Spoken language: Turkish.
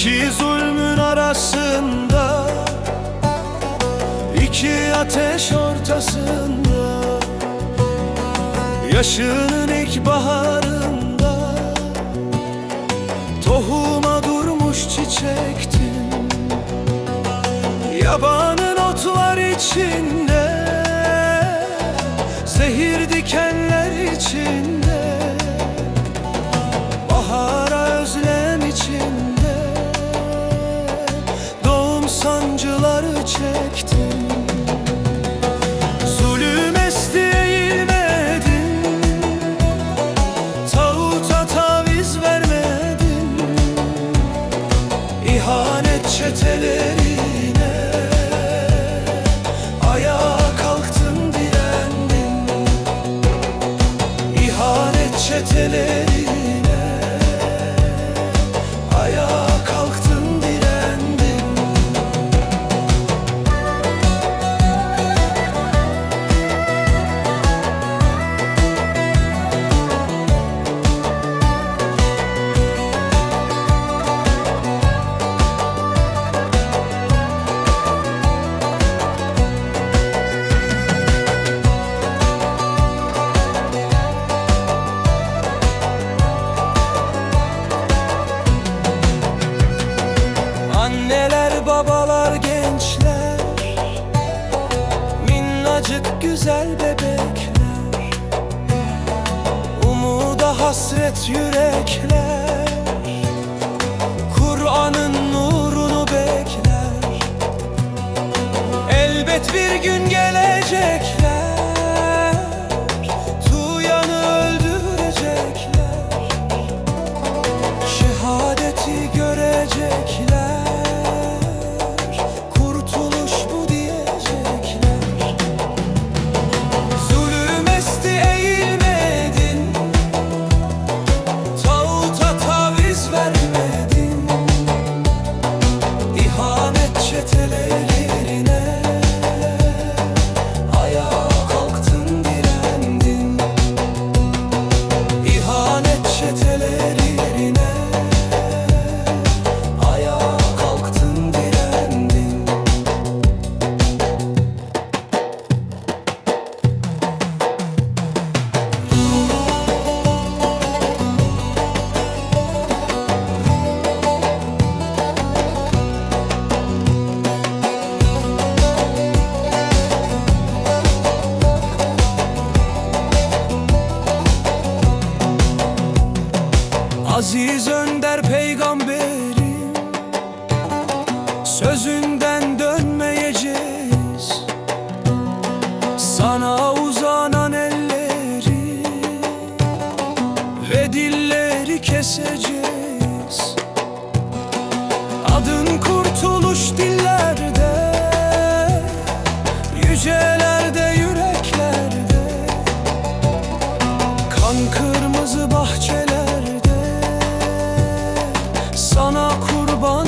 İki zulmün arasında, iki ateş ortasında, yaşının ilk baharında tohuma durmuş çiçektin. Yabanın otlar içinde, zehir dikenler içinde, bahara özlem içinde doğum sancıları çektin. Zulüm esti eğilmedin, tağuta taviz vermedin, İhanet çetelerine ayağa kalktın, direndin. İhanet çetelerine ayağa kalktın, direndin. Anneler, babalar, gençler, minnacık güzel bebekler, umuda hasret yürekler, Kur'an'ın nurunu bekler. Elbet bir gün gelecekler, Tuğyan'ı öldürecekler, şehadeti görecekler. Aziz önder peygamberim, sözünden dönmeyeceğiz. Sana uzanan elleri ve dilleri keseceğiz. Adın kurtuluş dillerde, yücelerde, yüreklerde, kan kırmızı bahçelerde sana kurban